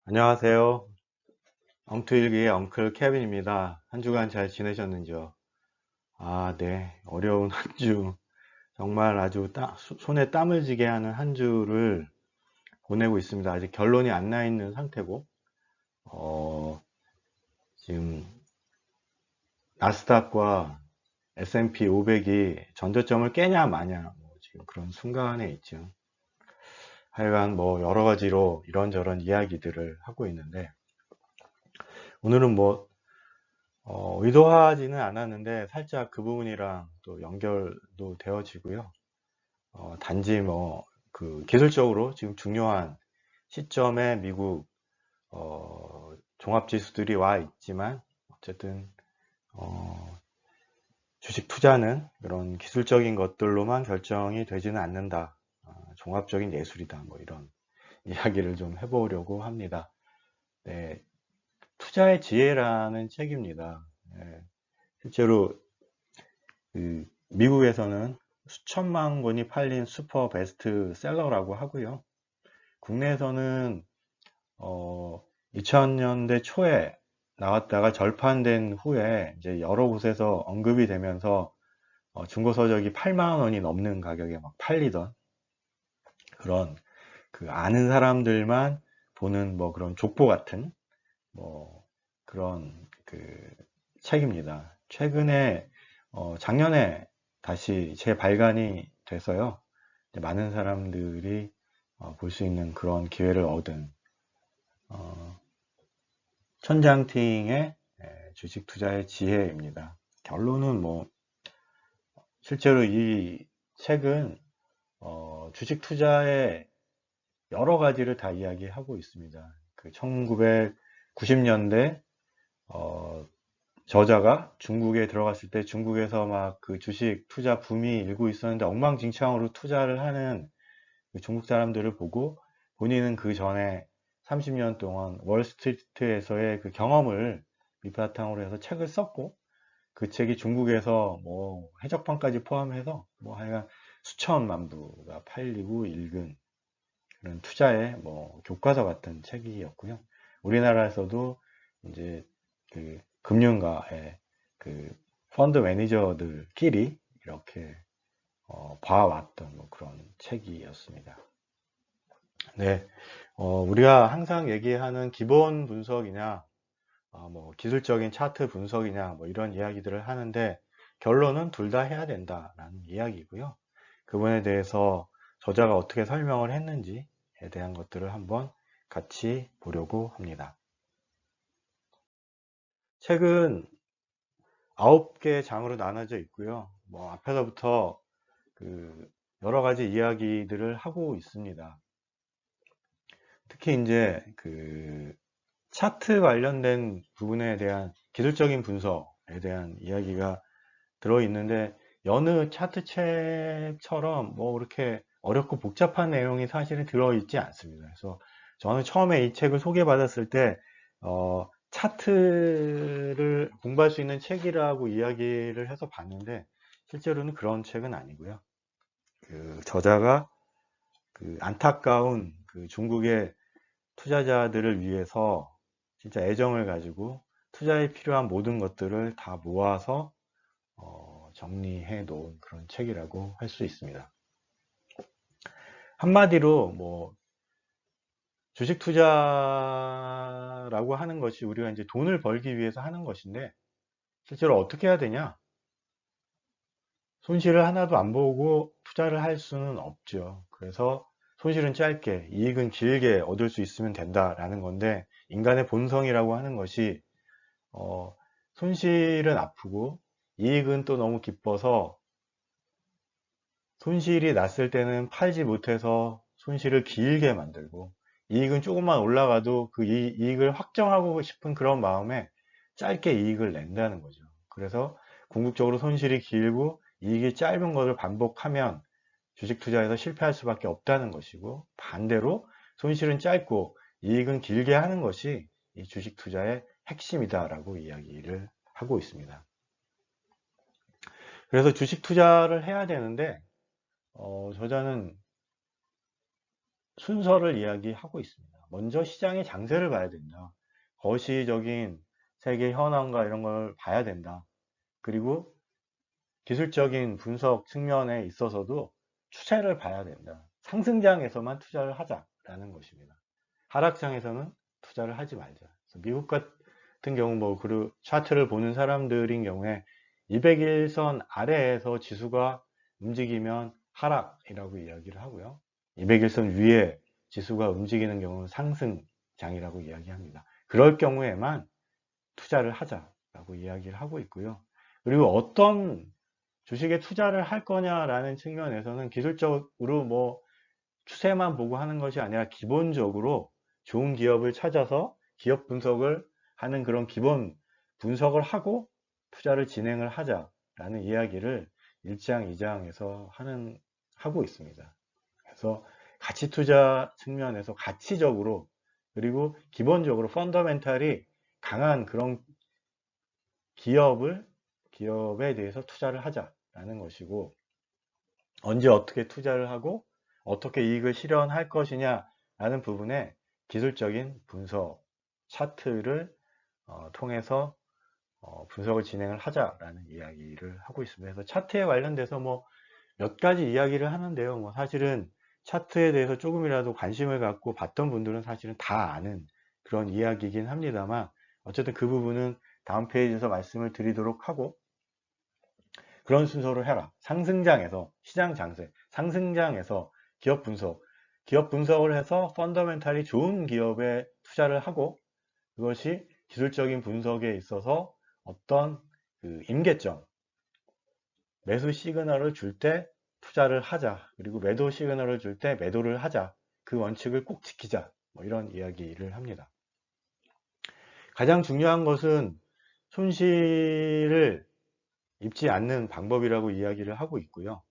안녕하세요. 엉투일기의 엉클 케빈입니다. 한 주간 잘 지내셨는지요? 네. 어려운 한 주. 정말 아주 손에 땀을 쥐게 하는 한 주를 보내고 있습니다. 아직 결론이 안 나 있는 상태고, 어, 지금 나스닥과 S&P 500이 전저점을 깨냐 마냐, 지금 그런 순간에 있죠. 하여간 여러 가지로 이런저런 이야기들을 하고 있는데, 오늘은 의도하지는 않았는데 살짝 그 부분이랑 또 연결도 되어지고요. 단지 기술적으로 지금 중요한 시점에 미국 종합지수들이 와 있지만 어쨌든 어, 주식 투자는 그런 기술적인 것들로만 결정이 되지는 않는다. 종합적인 예술이다. 이런 이야기를 좀 해보려고 합니다. 네, 투자의 지혜라는 책입니다. 네, 실제로 미국에서는 수천만 권이 팔린 슈퍼 베스트셀러라고 하고요. 국내에서는 2000년대 초에 나왔다가 절판된 후에 이제 여러 곳에서 언급이 되면서 중고 서적이 8만 원이 넘는 가격에 막 팔리던 그런 아는 사람들만 보는 그런 족보 같은 뭐 그런 책입니다. 최근에 작년에 다시 재발간이 돼서요. 많은 사람들이 볼 수 있는 그런 기회를 얻은 천장팅의 주식 투자의 지혜입니다. 결론은 실제로 이 책은 주식 투자의 여러 가지를 다 이야기하고 있습니다. 1990년대 저자가 중국에 들어갔을 때 중국에서 막 주식 투자 붐이 일고 있었는데 엉망진창으로 투자를 하는 중국 사람들을 보고 본인은 그 전에 30년 동안 월스트리트에서의 경험을 밑바탕으로 해서 책을 썼고 그 책이 중국에서 해적판까지 포함해서 하여간 수천만 부가 팔리고 읽은 그런 투자의 교과서 같은 책이었고요. 우리나라에서도 이제 금융가의 펀드 매니저들끼리 이렇게 봐왔던 그런 책이었습니다. 네, 우리가 항상 얘기하는 기본 분석이냐, 기술적인 차트 분석이냐, 이런 이야기들을 하는데 결론은 둘 다 해야 된다라는 이야기고요. 그분에 대해서 저자가 어떻게 설명을 했는지에 대한 것들을 한번 같이 보려고 합니다. 책은 9개 장으로 나눠져 있고요. 앞에서부터 여러 가지 이야기들을 하고 있습니다. 특히 이제 차트 관련된 부분에 대한 기술적인 분석에 대한 이야기가 들어있는데 여느 차트 책처럼 그렇게 어렵고 복잡한 내용이 사실은 들어있지 않습니다. 그래서 저는 처음에 이 책을 소개받았을 때 차트를 공부할 수 있는 책이라고 이야기를 해서 봤는데 실제로는 그런 책은 아니고요. 저자가 안타까운 중국의 투자자들을 위해서 진짜 애정을 가지고 투자에 필요한 모든 것들을 다 모아서 정리해 놓은 그런 책이라고 할 수 있습니다. 한마디로 주식 투자라고 하는 것이 우리가 이제 돈을 벌기 위해서 하는 것인데 실제로 어떻게 해야 되냐? 손실을 하나도 안 보고 투자를 할 수는 없죠. 그래서 손실은 짧게, 이익은 길게 얻을 수 있으면 된다라는 건데 인간의 본성이라고 하는 것이 손실은 아프고 이익은 또 너무 기뻐서 손실이 났을 때는 팔지 못해서 손실을 길게 만들고 이익은 조금만 올라가도 그 이익을 확정하고 싶은 그런 마음에 짧게 이익을 낸다는 거죠. 그래서 궁극적으로 손실이 길고 이익이 짧은 것을 반복하면 주식 투자에서 실패할 수밖에 없다는 것이고 반대로 손실은 짧고 이익은 길게 하는 것이 이 주식 투자의 핵심이다라고 이야기를 하고 있습니다. 그래서 주식 투자를 해야 되는데 저자는 순서를 이야기하고 있습니다. 먼저 시장의 장세를 봐야 된다. 거시적인 세계 현황과 이런 걸 봐야 된다. 그리고 기술적인 분석 측면에 있어서도 추세를 봐야 된다. 상승장에서만 투자를 하자라는 것입니다. 하락장에서는 투자를 하지 말자. 미국 같은 경우 그 차트를 보는 사람들인 경우에 200일선 아래에서 지수가 움직이면 하락이라고 이야기를 하고요. 200일선 위에 지수가 움직이는 경우는 상승장이라고 이야기합니다. 그럴 경우에만 투자를 하자라고 이야기를 하고 있고요. 그리고 어떤 주식에 투자를 할 거냐라는 측면에서는 기술적으로 추세만 보고 하는 것이 아니라 기본적으로 좋은 기업을 찾아서 기업 분석을 하는 그런 기본 분석을 하고 투자를 진행을 하자라는 이야기를 1장, 2장에서 하고 있습니다. 그래서 가치 투자 측면에서 가치적으로 그리고 기본적으로 펀더멘탈이 강한 그런 기업에 대해서 투자를 하자라는 것이고, 언제 어떻게 투자를 하고 어떻게 이익을 실현할 것이냐라는 부분에 기술적인 분석, 차트를 통해서 분석을 진행을 하자라는 이야기를 하고 있습니다. 그래서 차트에 관련돼서 몇 가지 이야기를 하는데요. 사실은 차트에 대해서 조금이라도 관심을 갖고 봤던 분들은 사실은 다 아는 그런 이야기이긴 합니다만, 어쨌든 그 부분은 다음 페이지에서 말씀을 드리도록 하고, 그런 순서로 해라. 상승장에서 시장 장세, 상승장에서 기업 분석을 해서 펀더멘탈이 좋은 기업에 투자를 하고, 그것이 기술적인 분석에 있어서 어떤 그 임계점, 매수 시그널을 줄 때 투자를 하자. 그리고 매도 시그널을 줄 때 매도를 하자. 그 원칙을 꼭 지키자. 이런 이야기를 합니다. 가장 중요한 것은 손실을 입지 않는 방법이라고 이야기를 하고 있고요.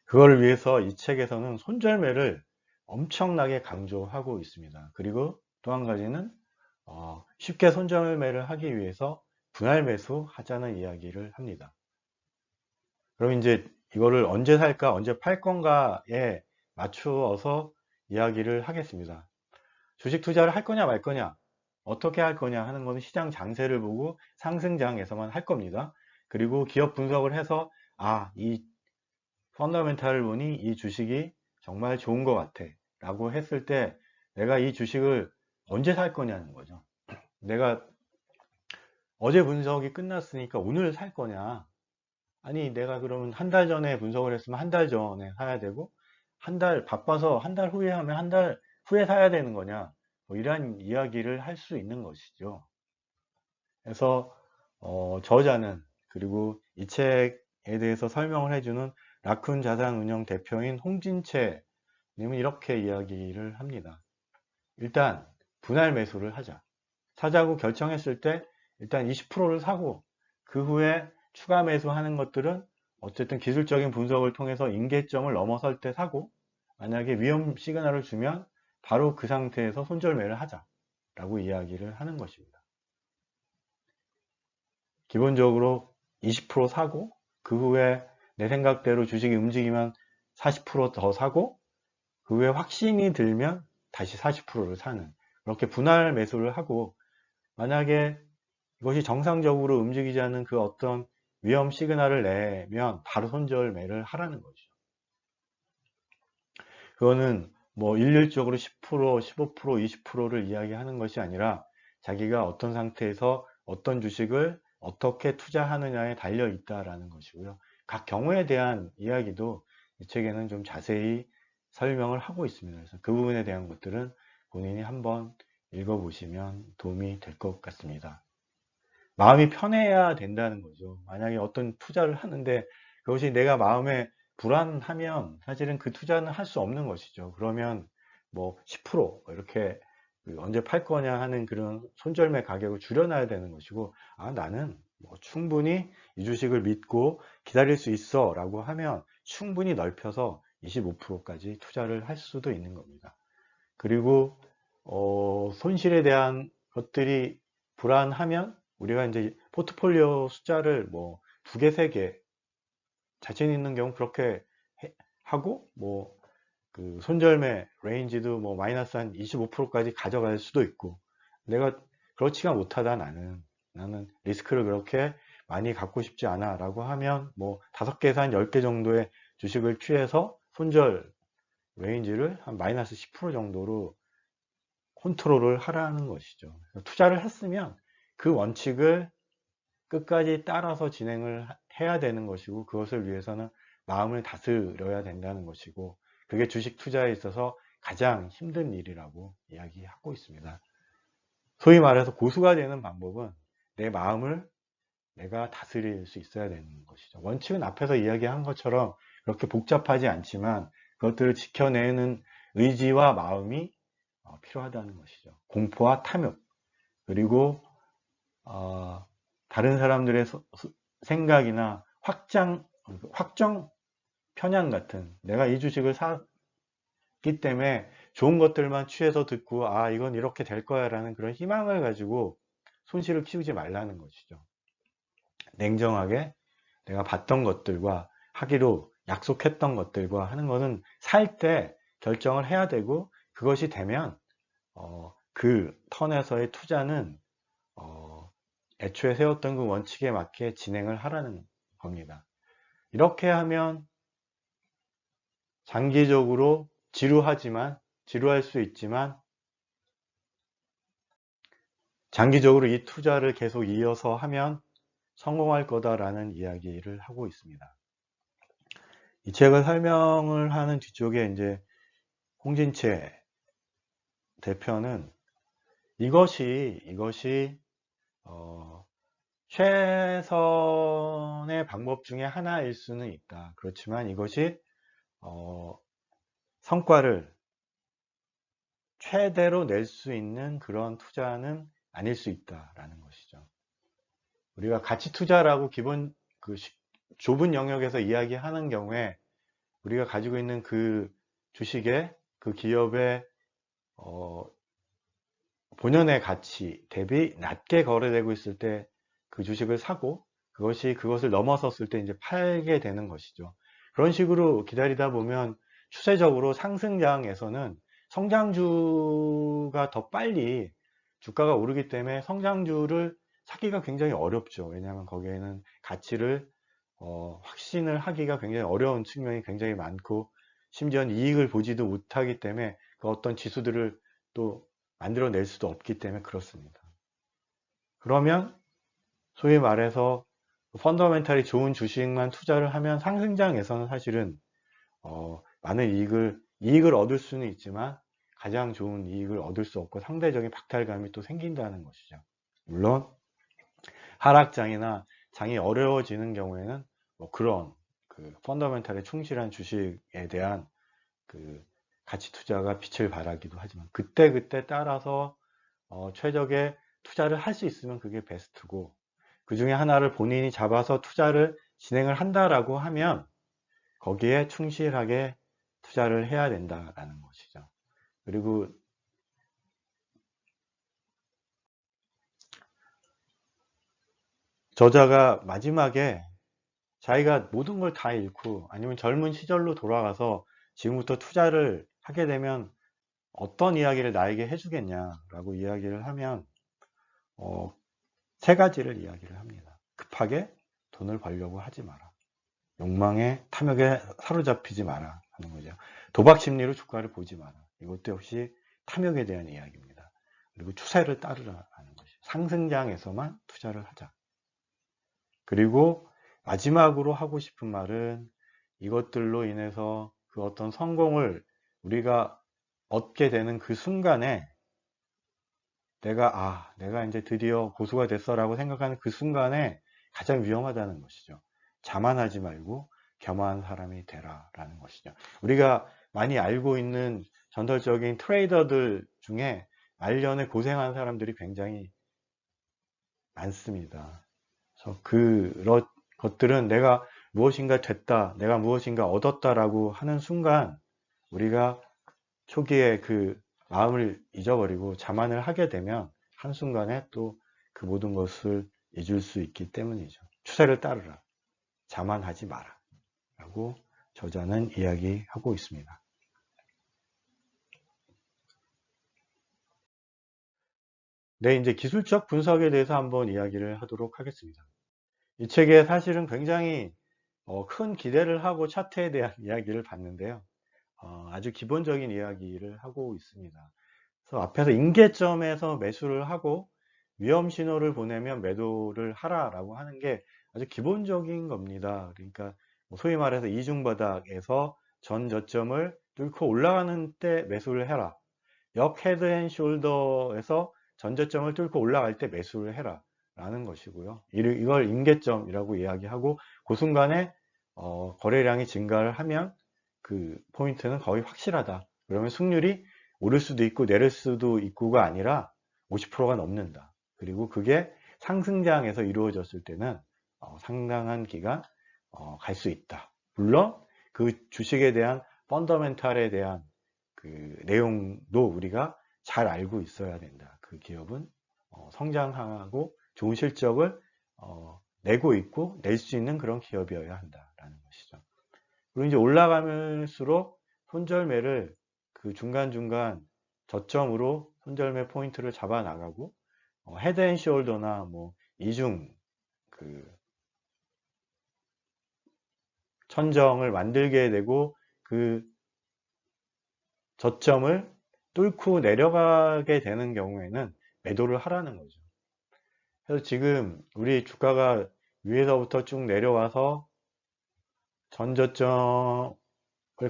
그걸 위해서 이 책에서는 손절매를 엄청나게 강조하고 있습니다. 그리고 또 한 가지는 쉽게 손절매를 하기 위해서 분할 매수 하자는 이야기를 합니다. 그럼 이제 이거를 언제 살까 언제 팔 건가에 맞추어서 이야기를 하겠습니다. 주식 투자를 할 거냐 말 거냐, 어떻게 할 거냐 하는 것은 시장 장세를 보고 상승장에서만 할 겁니다. 그리고 기업 분석을 해서 이 펀더멘탈을 보니 이 주식이 정말 좋은 것 같아 라고 했을 때 내가 이 주식을 언제 살 거냐는 거죠. 내가 어제 분석이 끝났으니까 오늘 살 거냐, 아니 내가 그러면 한 달 전에 분석을 했으면 한 달 전에 사야 되고, 한 달 바빠서 한 달 후에 하면 한 달 후에 사야 되는 거냐, 이런 이야기를 할 수 있는 것이죠. 그래서 저자는, 그리고 이 책에 대해서 설명을 해주는 라쿤 자산운용 대표인 홍진채 님은 이렇게 이야기를 합니다. 일단 분할 매수를 하자. 사자고 결정했을 때 일단 20%를 사고, 그 후에 추가 매수하는 것들은 어쨌든 기술적인 분석을 통해서 임계점을 넘어설 때 사고, 만약에 위험 시그널을 주면 바로 그 상태에서 손절매를 하자 라고 이야기를 하는 것입니다. 기본적으로 20% 사고, 그 후에 내 생각대로 주식이 움직이면 40%더 사고, 그 후에 확신이 들면 다시 40%를 사는, 그렇게 분할 매수를 하고, 만약에 이것이 정상적으로 움직이지 않는 그 어떤 위험 시그널을 내면 바로 손절매를 하라는 거죠. 그거는 일률적으로 10%, 15%, 20%를 이야기하는 것이 아니라 자기가 어떤 상태에서 어떤 주식을 어떻게 투자하느냐에 달려 있다라는 것이고요. 각 경우에 대한 이야기도 이 책에는 좀 자세히 설명을 하고 있습니다. 그래서 그 부분에 대한 것들은 본인이 한번 읽어보시면 도움이 될 것 같습니다. 마음이 편해야 된다는 거죠. 만약에 어떤 투자를 하는데 그것이 내가 마음에 불안하면 사실은 그 투자는 할 수 없는 것이죠. 그러면 10% 이렇게 언제 팔 거냐 하는 그런 손절매 가격을 줄여놔야 되는 것이고, 나는 충분히 이 주식을 믿고 기다릴 수 있어 라고 하면 충분히 넓혀서 25%까지 투자를 할 수도 있는 겁니다. 그리고 손실에 대한 것들이 불안하면 우리가 이제 포트폴리오 숫자를 2개, 3개 자신 있는 경우 그렇게 하고, 그 손절매 레인지도 뭐 마이너스 한 25%까지 가져갈 수도 있고, 내가 그렇지가 못하다 나는 리스크를 그렇게 많이 갖고 싶지 않아 라고 하면 뭐 5개에서 한 10개 정도의 주식을 취해서 손절 레인지를 한 마이너스 10% 정도로 컨트롤을 하라는 것이죠. 투자를 했으면 그 원칙을 끝까지 따라서 진행을 해야 되는 것이고, 그것을 위해서는 마음을 다스려야 된다는 것이고, 그게 주식 투자에 있어서 가장 힘든 일이라고 이야기하고 있습니다. 소위 말해서 고수가 되는 방법은 내 마음을 내가 다스릴 수 있어야 되는 것이죠. 원칙은 앞에서 이야기한 것처럼 그렇게 복잡하지 않지만 그것들을 지켜내는 의지와 마음이 필요하다는 것이죠. 공포와 탐욕, 그리고 다른 사람들의 생각이나 확정 편향 같은, 내가 이 주식을 샀기 때문에 좋은 것들만 취해서 듣고 이건 이렇게 될 거야 라는 그런 희망을 가지고 손실을 키우지 말라는 것이죠. 냉정하게 내가 봤던 것들과 하기로 약속했던 것들과 하는 것은 살 때 결정을 해야 되고, 그것이 되면 그 턴에서의 투자는 애초에 세웠던 그 원칙에 맞게 진행을 하라는 겁니다. 이렇게 하면 장기적으로 지루할 수 있지만 장기적으로 이 투자를 계속 이어서 하면 성공할 거다라는 이야기를 하고 있습니다. 이 책을 설명을 하는 뒤쪽에 이제 홍진채 대표는 이것이 최선의 방법 중에 하나일 수는 있다. 그렇지만 이것이 성과를 최대로 낼 수 있는 그런 투자는 아닐 수 있다라는 것이죠. 우리가 가치 투자라고 기본 좁은 영역에서 이야기하는 경우에 우리가 가지고 있는 그 주식의 그 기업의 본연의 가치 대비 낮게 거래되고 있을 때 그 주식을 사고, 그것을 넘어섰을 때 이제 팔게 되는 것이죠. 그런 식으로 기다리다 보면 추세적으로 상승장에서는 성장주가 더 빨리 주가가 오르기 때문에 성장주를 사기가 굉장히 어렵죠. 왜냐하면 거기에는 가치를 확신을 하기가 굉장히 어려운 측면이 굉장히 많고, 심지어는 이익을 보지도 못하기 때문에 그 어떤 지수들을 또 만들어낼 수도 없기 때문에 그렇습니다. 그러면 소위 말해서 펀더멘탈이 좋은 주식만 투자를 하면 상승장에서는 사실은 많은 이익을 얻을 수는 있지만 가장 좋은 이익을 얻을 수 없고 상대적인 박탈감이 또 생긴다는 것이죠. 물론 하락장이나 장이 어려워지는 경우에는 뭐 그런 그 펀더멘탈에 충실한 주식에 대한 그 가치 투자가 빛을 발하기도 하지만, 그때 따라서 최적의 투자를 할 수 있으면 그게 베스트고, 그 중에 하나를 본인이 잡아서 투자를 진행을 한다라고 하면 거기에 충실하게 투자를 해야 된다라는 것이죠. 그리고 저자가 마지막에 자기가 모든 걸 다 잃고 아니면 젊은 시절로 돌아가서 지금부터 투자를 하게 되면 어떤 이야기를 나에게 해주겠냐라고 이야기를 하면 세 가지를 이야기를 합니다. 급하게 돈을 벌려고 하지 마라. 욕망에 탐욕에 사로잡히지 마라 하는 거죠. 도박 심리로 주가를 보지 마라. 이것도 역시 탐욕에 대한 이야기입니다. 그리고 추세를 따르라 하는 것이, 상승장에서만 투자를 하자. 그리고 마지막으로 하고 싶은 말은, 이것들로 인해서 그 어떤 성공을 우리가 얻게 되는 그 순간에 내가 이제 드디어 고수가 됐어라고 생각하는 그 순간에 가장 위험하다는 것이죠. 자만하지 말고 겸허한 사람이 되라라는 것이죠. 우리가 많이 알고 있는 전설적인 트레이더들 중에 말년에 고생한 사람들이 굉장히 많습니다. 그래서 그런 것들은 내가 무엇인가 됐다, 내가 무엇인가 얻었다라고 하는 순간 우리가 초기에 그 마음을 잊어버리고 자만을 하게 되면 한순간에 또 그 모든 것을 잊을 수 있기 때문이죠. 추세를 따르라. 자만하지 마라. 라고 저자는 이야기하고 있습니다. 네, 이제 기술적 분석에 대해서 한번 이야기를 하도록 하겠습니다. 이 책에 사실은 굉장히 큰 기대를 하고 차트에 대한 이야기를 봤는데요. 아주 기본적인 이야기를 하고 있습니다. 그래서 앞에서 임계점에서 매수를 하고 위험 신호를 보내면 매도를 하라라고 하는 게 아주 기본적인 겁니다. 그러니까 뭐 소위 말해서 이중바닥에서 전 저점을 뚫고 올라가는 때 매수를 해라. 역 헤드 앤 숄더에서 전 저점을 뚫고 올라갈 때 매수를 해라 라는 것이고요. 이걸 임계점이라고 이야기하고 그 순간에 거래량이 증가를 하면 그 포인트는 거의 확실하다. 그러면 승률이 오를 수도 있고 내릴 수도 있고가 아니라 50%가 넘는다. 그리고 그게 상승장에서 이루어졌을 때는 상당한 기간 갈 수 있다. 물론 그 주식에 대한 펀더멘탈에 대한 그 내용도 우리가 잘 알고 있어야 된다. 그 기업은 성장하고 좋은 실적을 내고 있고 낼 수 있는 그런 기업이어야 한다라는 것이죠. 그리고 이제 올라가면수록 손절매를 그 중간중간 저점으로 손절매 포인트를 잡아 나가고 헤드앤숄더나 뭐 이중 그 천정을 만들게 되고 그 저점을 뚫고 내려가게 되는 경우에는 매도를 하라는 거죠. 그래서 지금 우리 주가가 위에서부터 쭉 내려와서 전저점을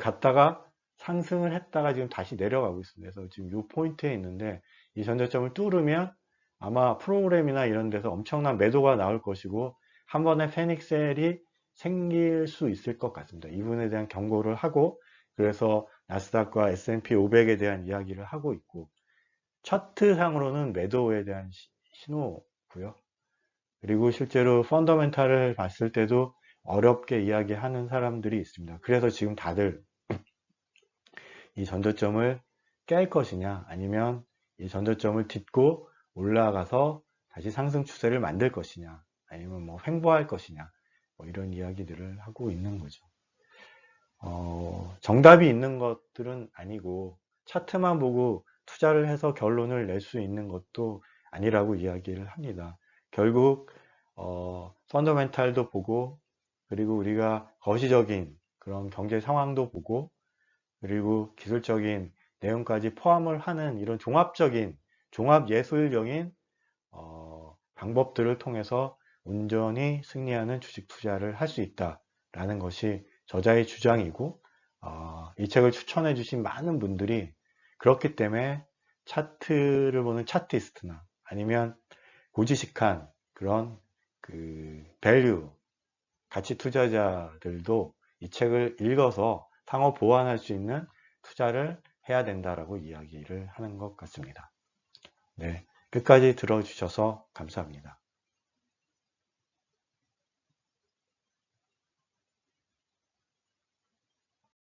갔다가 상승을 했다가 지금 다시 내려가고 있습니다. 그래서 지금 이 포인트에 있는데 이 전저점을 뚫으면 아마 프로그램이나 이런 데서 엄청난 매도가 나올 것이고 한 번에 패닉셀이 생길 수 있을 것 같습니다. 이 부분에 대한 경고를 하고 그래서 나스닥과 S&P 500에 대한 이야기를 하고 있고 차트상으로는 매도에 대한 신호고요. 그리고 실제로 펀더멘탈을 봤을 때도 어렵게 이야기하는 사람들이 있습니다. 그래서 지금 다들 이 전저점을 깰 것이냐 아니면 이 전저점을 딛고 올라가서 다시 상승 추세를 만들 것이냐 아니면 뭐 횡보할 것이냐 뭐 이런 이야기들을 하고 있는 거죠. 정답이 있는 것들은 아니고 차트만 보고 투자를 해서 결론을 낼 수 있는 것도 아니라고 이야기를 합니다. 결국 펀더멘탈도 보고 그리고 우리가 거시적인 그런 경제 상황도 보고 그리고 기술적인 내용까지 포함을 하는 이런 종합적인 종합 예술적인 방법들을 통해서 온전히 승리하는 주식 투자를 할 수 있다라는 것이 저자의 주장이고 이 책을 추천해 주신 많은 분들이 그렇기 때문에 차트를 보는 차티스트나 아니면 고지식한 그런 그 밸류 가치 투자자들도 이 책을 읽어서 상호 보완할 수 있는 투자를 해야 된다라고 이야기를 하는 것 같습니다. 네, 끝까지 들어주셔서 감사합니다.